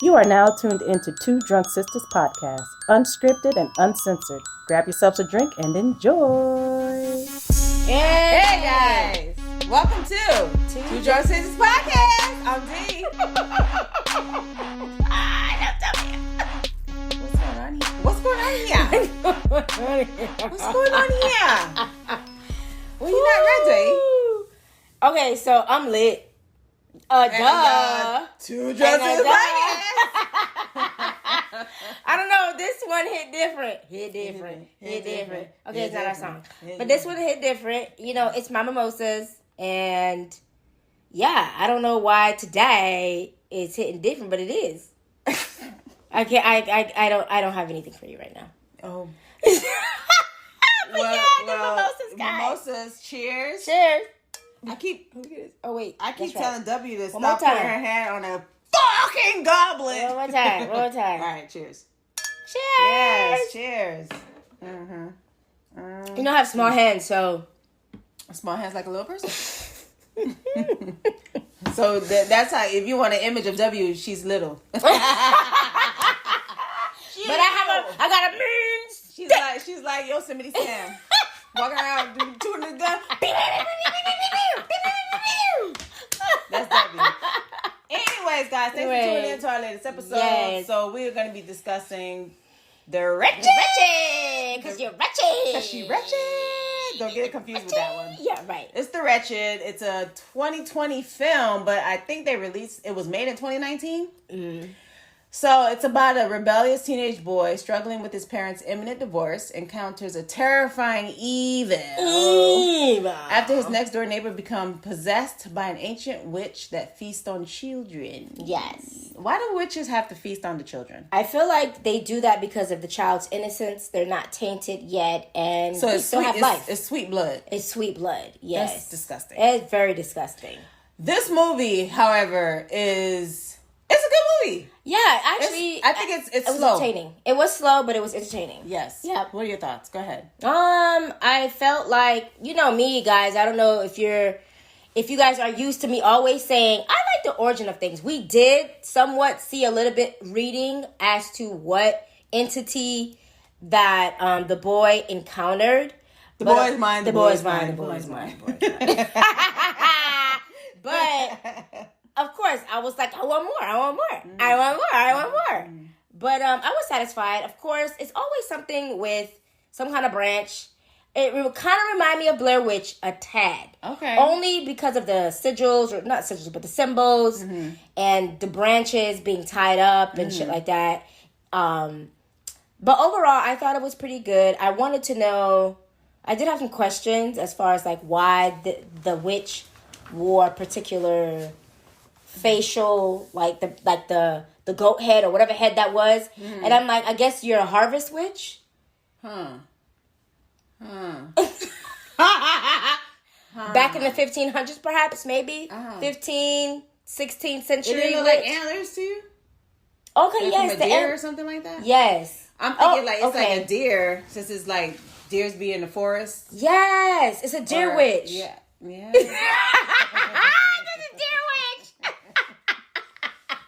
You are now tuned into Two Drunk Sistas podcast, unscripted and uncensored. Grab yourselves a drink and enjoy. Hey guys, welcome to Two Drunk Sistas podcast. I'm D. What's going on here? What's going on here? Well, you're not ready. Okay, so I'm lit. Duh. Two Drunk Sistas podcast. I don't know. This one hit different. Okay, it's not our song. But this one hit different. You know, it's my Mimosas. And yeah, I don't know why today it's hitting different, but it is. I don't have anything for you right now. Oh. Mimosas. Cheers. I keep telling W to stop putting her hand on a fucking goblet. One more time. All right, cheers. Cheers. Yes, cheers. Mm-hmm. You know, I have small hands, so. Small hands like a little person. So that's how, if you want an image of W, she's little. But I got a means. She's like Yosemite Sam. Walking around tooting the gun. That's W. Anyways, guys, thanks for tuning in to our latest episode. Yes. So we're going to be discussing the Wretched. Because you're wretched. Because she wretched. Don't get confused with that one. Yeah, right. It's the Wretched. It's a 2020 film, but I think it was made in 2019. Mm. So it's about a rebellious teenage boy struggling with his parents' imminent divorce, encounters a terrifying evil after his next door neighbor becomes possessed by an ancient witch that feasts on children. Yes. Why do witches have to feast on the children? I feel like they do that because of the child's innocence. They're not tainted yet, and so they still have life. It's sweet blood. It's sweet blood. Yes. That's disgusting. It's very disgusting. This movie, however, it's a good movie. Yeah, actually, I think it's it was slow. Entertaining. It was slow, but it was entertaining. Yes. Yeah. What are your thoughts? Go ahead. I felt like, you know me, guys. I don't know if you guys are used to me always saying I like the origin of things. We did somewhat see a little bit reading as to what entity that the boy encountered. The boy's mind. But of course, I was like, I want more. But I was satisfied. Of course, it's always something with some kind of branch. It kind of reminded me of Blair Witch a tad. Okay. Only because of the sigils, or not sigils, but the symbols and the branches being tied up and shit like that. But overall, I thought it was pretty good. I wanted to know, I did have some questions as far as like why the witch wore a particular facial, like the goat head or whatever head that was. And I'm like, I guess you're a harvest witch? Back in the 1500s, perhaps, maybe? 15th, 16th century. It didn't look like antlers to you? Okay, like yes. From a deer or something like that? Yes. I'm thinking it's like a deer, since it's like deers be in the forest. Yes, it's a deer witch. Yeah. It's a deer witch.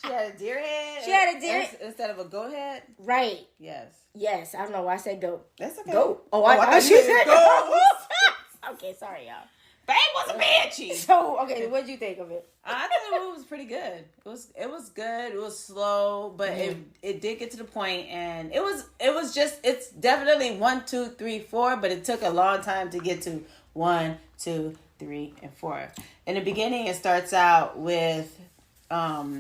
She had a deer head? She had a deer instead of a goat head? Right. Yes. I don't know why I said goat. That's okay. Goat. Oh, I thought she said goat. Okay, sorry, y'all. Babe was a banshee. So, okay, what did you think of it? I thought the movie was pretty good. It was good. It was slow, but it did get to the point, and it's definitely 1, 2, 3, 4, but it took a long time to get to 1, 2, 3, and 4. In the beginning, it starts out with, how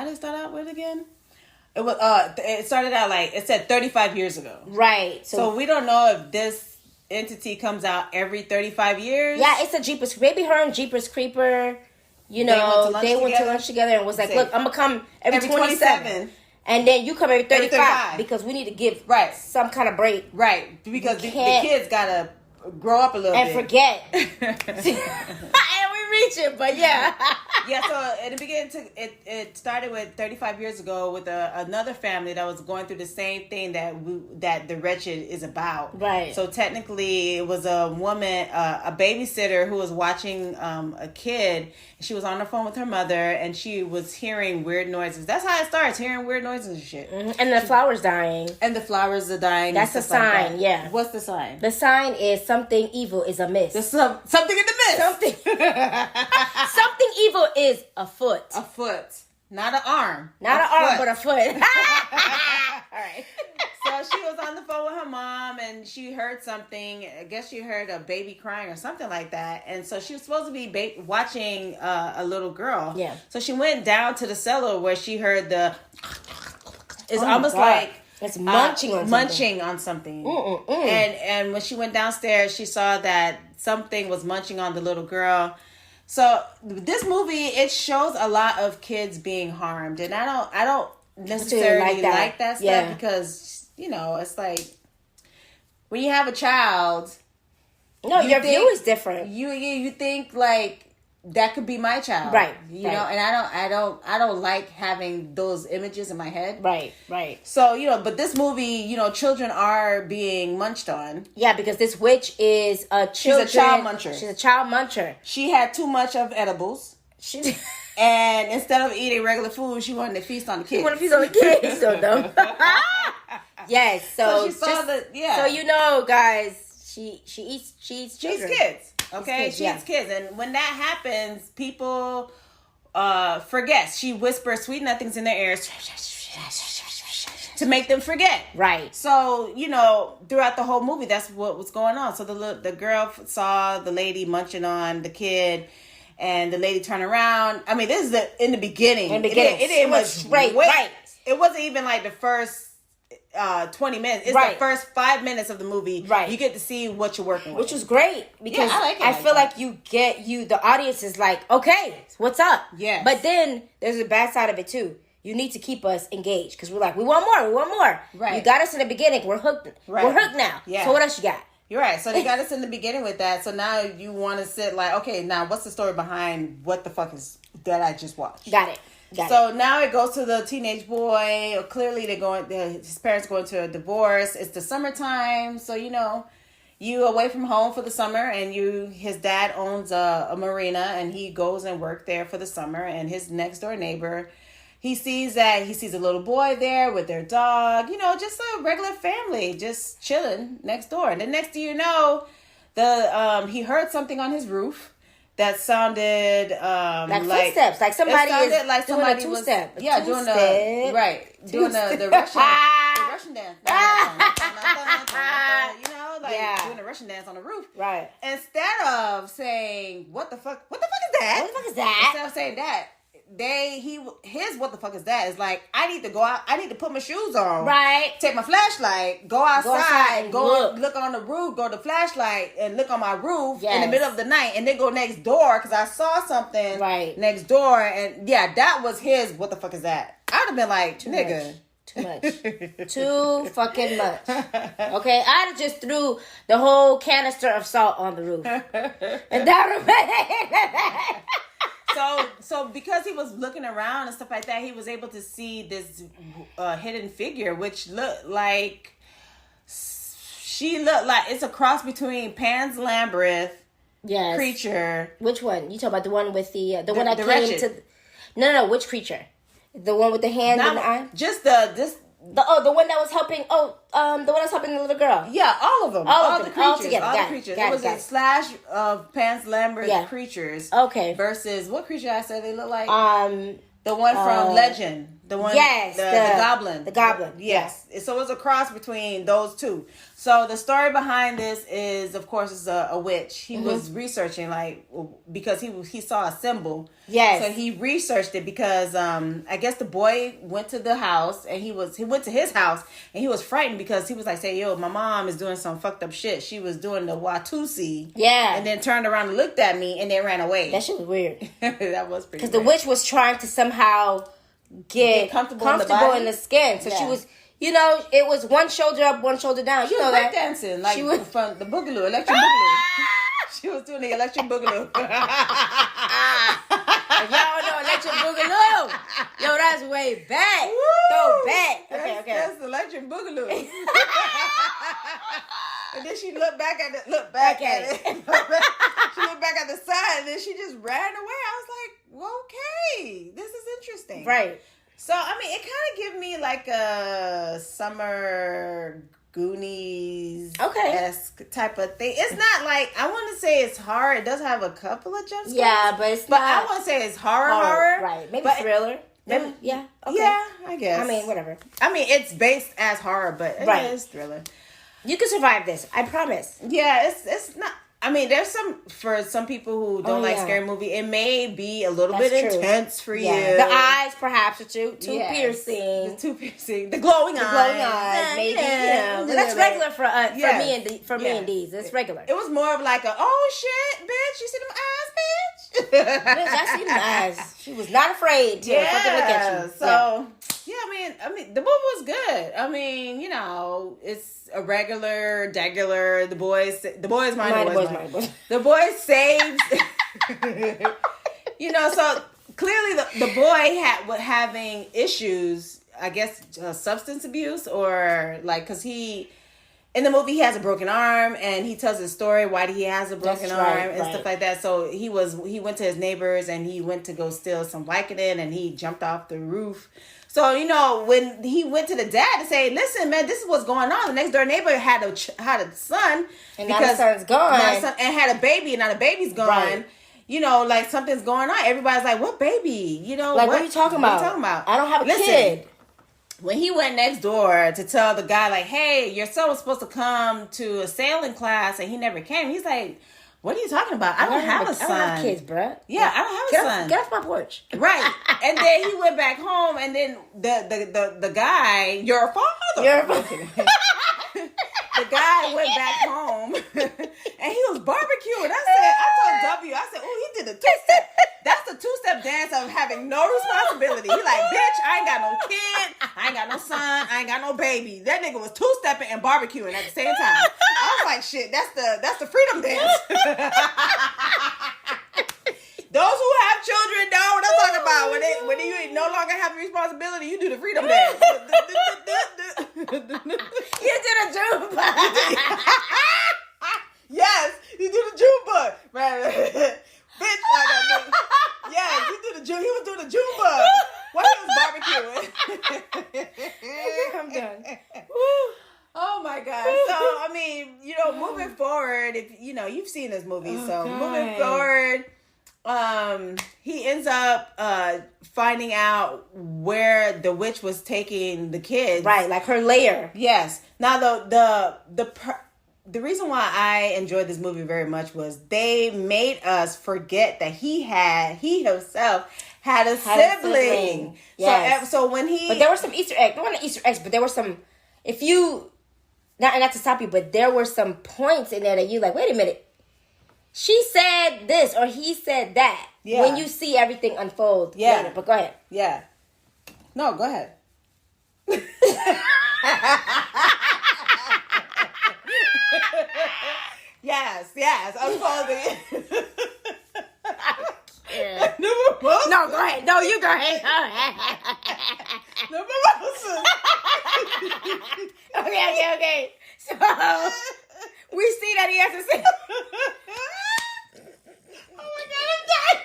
did it start out with again? It was it started out like it said 35 years ago. Right. So we don't know if this entity comes out every 35 years. Yeah, it's a Jeepers. Maybe her and Jeepers Creeper, they went to lunch together and was like, look, I'm gonna come every 27. And then you come every 35 because we need to give some kind of break. Right. Because the kids gotta grow up a little bit. And forget. And we reaching, but yeah. Yeah, so in the beginning, it started with 35 years ago with another family that was going through the same thing that the Wretched is about. Right. So technically, it was a woman, a babysitter who was watching a kid. She was on the phone with her mother, and she was hearing weird noises. That's how it starts, hearing weird noises and shit. Mm-hmm. And the flowers dying. And the flowers are dying. That's a sign, like yeah. What's the sign? The sign is something evil is amiss. There's something in the mist. Something evil is afoot. A foot. Not an arm. Not an arm, but a foot. All right. So she was on the phone with her mom, and she heard something. I guess she heard a baby crying or something like that. And so she was supposed to be watching a little girl. Yeah. So she went down to the cellar where she heard the... It's Oh almost God. like... It's munching on something. And when she went downstairs, she saw that something was munching on the little girl. So this movie, it shows a lot of kids being harmed, and I don't necessarily like that stuff because it's like when you have a child. No, your view is different. You think like that could be my child, right? You know, and I don't like having those images in my head, right. So but this movie, children are being munched on. Yeah, because this witch is a child muncher. She's a child muncher. She had too much of edibles. And instead of eating regular food, she wanted to feast on the kids. She wanted to feast on the kids. So dumb. Yes. So she saw So guys, she eats children. She eats kids. Okay, she eats kids, and when that happens, people forget. She whispers sweet nothings in their ears to make them forget. Right. So throughout the whole movie, that's what was going on. So the girl saw the lady munching on the kid, and the lady turned around. I mean, this is in the beginning. It didn't much wait. Right. It wasn't even like the first 20 minutes. It's the first 5 minutes of the movie. Right. You get to see what you're working with. Which was great because I like it I feel like the audience is like, okay, what's up? Yeah. But then there's a bad side of it too. You need to keep us engaged because we're like, we want more. Right. You got us in the beginning. We're hooked. Right. We're hooked now. Yeah. So what else you got? You're right. So they got us in the beginning with that. So now you want to sit like, okay, now what's the story behind what the fuck is that I just watched? Got it. So now it goes to the teenage boy. Clearly, his parents going to a divorce. It's the summertime, so you away from home for the summer, and his dad owns a marina, and he goes and work there for the summer. And his next door neighbor, he sees a little boy there with their dog. Just a regular family, just chilling next door. And the next thing you know, he heard something on his roof. That sounded like footsteps, like somebody doing a two-step. Yeah, doing the Russian dance. Doing the Russian dance on the roof. Right. Instead of saying, what the fuck is that? What the fuck is that? Instead of saying that, his what the fuck is that is like, I need to go out, I need to put my shoes on, right, take my flashlight, go outside, go look on the roof, go to the flashlight and look on my roof in the middle of the night, and then go next door because I saw something next door, and that was his what the fuck is that. I'd have been like, too much. Too fucking much. Okay, I'd have just threw the whole canister of salt on the roof. And that So because he was looking around and stuff like that, he was able to see this hidden figure, which looked like it's a cross between Pan's Labyrinth creature. Which one? You talking about the one with the one that the came Wretched. to? No. Which creature? The one with the hand and the eye? Just the one that was helping. The one that was helping the little girl. Yeah, all of them. All the creatures. All together. All the creatures. It was a slash of Pan's Labyrinth creatures. Okay. Versus what creature I said they look like? The one from Legend. The one. Yes. The goblin. The goblin. Yes. So it was a cross between those two. So the story behind this is, of course, is a witch. He was researching because he saw a symbol. Yes. So he researched it because I guess the boy went to the house and he went to his house and he was frightened because he was like, "Say, yo, my mom is doing some fucked up shit. She was doing the Watusi." Yeah. And then turned around and looked at me and then ran away. That shit was weird. That was pretty. Because the witch was trying to somehow get comfortable in the skin. So she was. It was one shoulder up, one shoulder down. She was dancing like she was from the boogaloo, electric boogaloo. She was doing the electric boogaloo. If y'all know Electric Boogaloo, yo, that's way back. Go back. Okay. That's Electric Boogaloo. And then she looked back at it. She looked back at the side, and then she just ran away. I was like, well, okay, this is interesting. Right. So, I mean, it kind of gave me like a summer Goonies-esque type of thing. It's not like, I want to say it's horror. It does have a couple of jump scares. Yeah, but it's not. But I want to say it's horror. Right. Maybe thriller. Maybe, yeah. Okay. Yeah, I guess. I mean, whatever. I mean, it's based as horror, but it is thriller. You can survive this. I promise. Yeah, it's not. I mean, there's for some people who don't like scary movie, it may be a little bit intense for you. The eyes, perhaps, are too piercing. The too piercing. The glowing eyes. Maybe. That's regular for me and these. It's regular. It was more of like oh shit, bitch! You see them eyes, bitch? Bitch, I see them eyes. She was not afraid to fucking look at you. So I mean, the movie was good. I mean, it's a regular. The boys saves. So clearly the boy was having issues. I guess substance abuse or because he. In the movie, he has a broken arm, and he tells his story why he has a broken arm and stuff like that. So he went to his neighbors, and he went to go steal some Vicodin, and he jumped off the roof. So when he went to the dad to say, "Listen, man, this is what's going on," the next door neighbor had a son, and now the son's gone, and had a baby, and now the baby's gone. Right. Something's going on. Everybody's like, "What baby?" What are you talking about? I don't have a kid. When he went next door to tell the guy, hey, your son was supposed to come to a sailing class and he never came. He's like, what are you talking about? I don't have a son. I don't have kids, bruh. Yeah, I don't have a son. Get off my porch. Right. And then he went back home and then the guy, your father. The guy went back home and he was barbecuing. I told W, I said, oh, he did a two-step. That's the two-step dance of having no responsibility. He like, bitch, I ain't got no kid. I ain't got no son. I ain't got no baby. That nigga was two-stepping and barbecuing at the same time. I was like, shit, that's the freedom dance. Those who have children know what I'm talking about. When you no longer have a responsibility, you do the freedom dance. You did a Jumba. Yes, you do the Jumba. Right. Bitch, yes, you do the Jumba. He was doing the Jumba while he was barbecuing. I'm done. Oh my God. So, I mean, moving forward, if you've seen this movie, moving forward, he ends up finding out where the witch was taking the kids. Right, like her lair. Yes. Now the reason why I enjoyed this movie very much was they made us forget that he himself had a sibling. Yes. So when but there were some Easter eggs. There weren't Easter eggs, but there were some. If you not to stop you, but there were some points in there that you like. Wait a minute. She said this or he said that. Yeah. When you see everything unfold later. But go ahead. Yeah. No, go ahead. Yes, unfolding. No, go ahead. No, you go ahead. The mimosas. Okay. So we see that he has a sibling. Oh my God,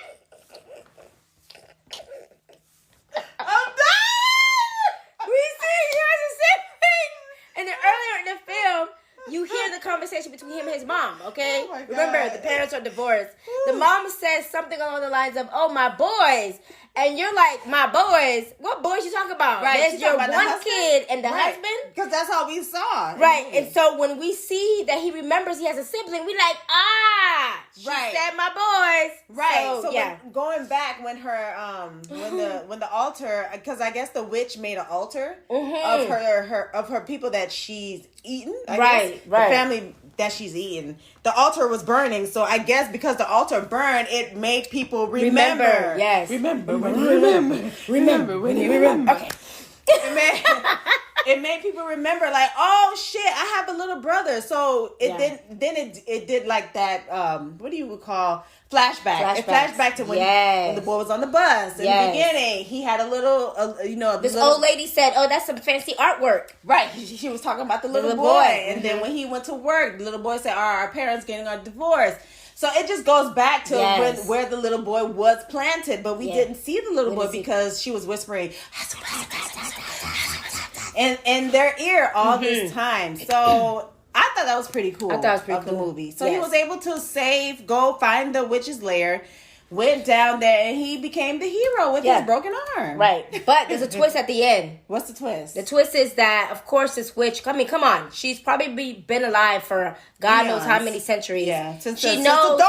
I'm done. We see he has a sibling. And then earlier in the film, you hear the conversation between him and his mom, okay? Oh my God. Remember, the parents are divorced. The mom says something along the lines of, oh, my boys. And you're like, my boys? What boys you talking about? Right. There's your one kid and the husband? Because that's all we saw. Right. And so when we see that he remembers he has a sibling, we like, she said my boys. Right. So going back when her, when the altar, because I guess the witch made an altar of her people that she's eaten. I guess, the family that she's eaten. The altar was burning, so I guess because the altar burned, it made people remember. Yes. Remember when you remember. Remember when you remember. Okay. It it made people remember, like, oh shit, I have a little brother. So it it did like that. What do you would call flashback? It flashed back to when the boy was on the bus in the beginning. He had a little, this old lady said, "Oh, that's some fancy artwork." Right. She was talking about the little boy, and then when he went to work, the little boy said, "Our parents getting a divorce." So it just goes back to where the little boy was planted, but we didn't see the little boy because she was whispering in their ear all this time. So I thought that was pretty cool. The movie. So he was able to go find the witch's lair, went down there, and he became the hero with his broken arm. Right. But there's a twist at the end. What's the twist? The twist is that, of course, this witch, come on. She's probably been alive for God knows how many centuries. Yeah. Since the dawn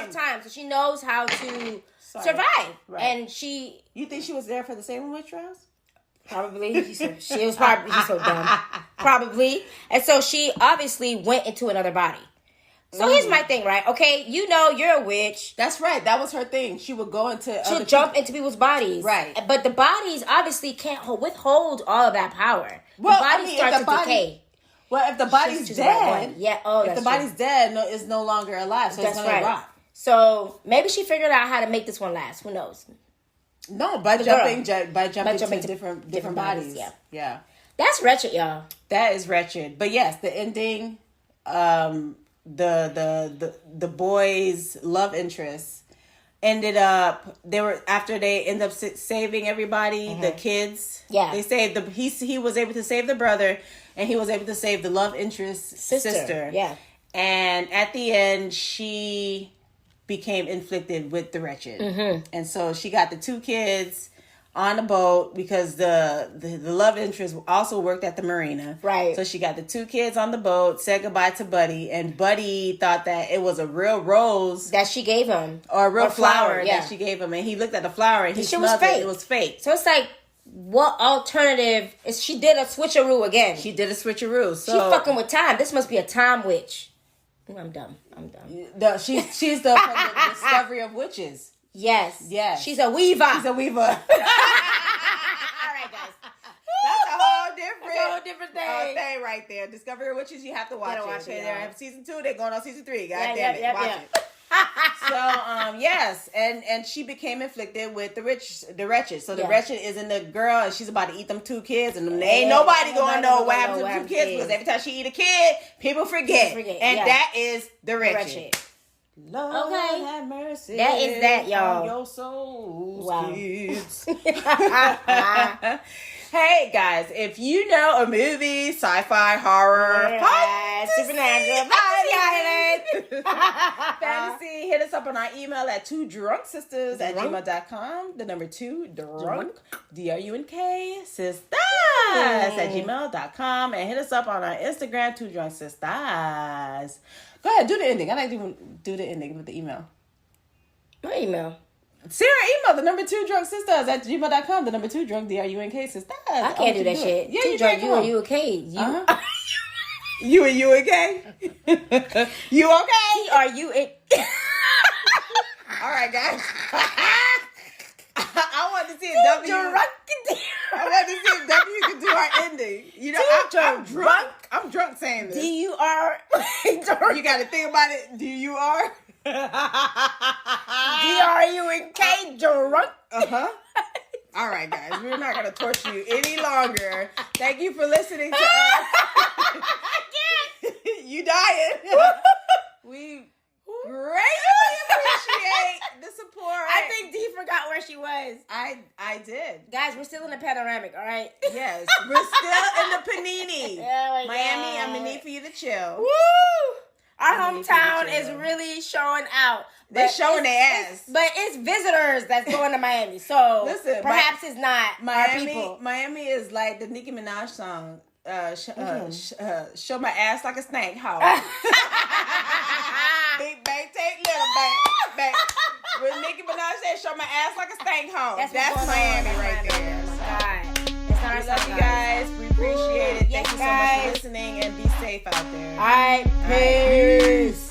of time. So she knows how to survive. Right. And she... You think she was there for the Salem witch trials? Probably. He's so dumb. Probably. And so she obviously went into another body. So here's my thing, right? Okay, you're a witch. That's right. That was her thing. She would go into... She'll jump into people's bodies. Right. But the bodies obviously can't withhold all of that power. Well, the bodies start to decay. Well, if the body's dead... if the body's dead, it's no longer alive. So it's going to rot. So maybe she figured out how to make this one last. Who knows? No, by jumping to different bodies. Yeah. That's wretched, y'all. That is wretched. But yes, the ending... the boys' love interest ended up after they end up saving everybody, the kids. Yeah, they saved he was able to save the brother, and he was able to save the love interest sister. Yeah, and at the end, she became inflicted with the wretched, and so she got the 2 kids on the boat because the love interest also worked at the marina. Right. So she got the 2 kids on the boat, said goodbye to Buddy, and Buddy thought that it was a real rose that she gave him. Or a real flower that she gave him. And he looked at the flower and he smelled it. It was fake. So it's like, what alternative is she did a switcheroo again? She did a switcheroo. So she fucking with time. This must be a time witch. I'm dumb. She's the discovery of witches. Yes. She's a weaver. All right, guys. That's a whole different thing right there. Discovery of Witches, you have to watch it. Okay, they have season 2. They're going on season 3. God damn it. Watch it. So, yes. And she became inflicted with the wretched. So the wretched is in the girl, and she's about to eat them 2 kids, and ain't nobody going to know what happened to the 2 kids, because every time she eat a kid, people forget. And that is the wretched. Lord have mercy. That is that, y'all. On your souls, kids. Hey, guys, if you know a movie, sci-fi, horror, supernatural, fantasy, hit us up on our email at 2drunksisters@gmail.com. The number 2, drunk, DRUNK, sisters at gmail.com. And hit us up on our Instagram, 2drunksisters. Go ahead, do the ending. I like to do the ending with the email. My email? Sarah, email the number 2drunksisters@gmail.com. The number 2 drunk, DRUNK, sisters. I can't do that shit. Yeah, you drunk, you and you okay. You and you okay? You okay? Are you it? All right, guys. I want to see if W. I want to see if W can do our ending. You know, I'm drunk. I'm drunk saying this. D-U-R. You got to think about it. D-U-R. D-R-U-N-K. Drunk. All right, guys. We're not going to torture you any longer. Thank you for listening to us. I can't. You dying. We greatly appreciate the support. I think D forgot where she was. I did. Guys, we're still in the panoramic, all right? Yes. We're still in the panini. Oh, Miami, I'm going to need for you to chill. Woo! Our hometown is really showing out. They're showing their ass. But it's visitors that's going to Miami. So listen, perhaps it's not Miami, our people. Miami is like the Nicki Minaj song. Show my ass like a snake hole. Big bang, take little bang, bang. When Nicki Minaj said, "Show my ass like a snake hole," that's Miami right there. Oh my God. It's not we love you guys. We appreciate it. Thank you so much for listening, and be safe out there. All right, peace.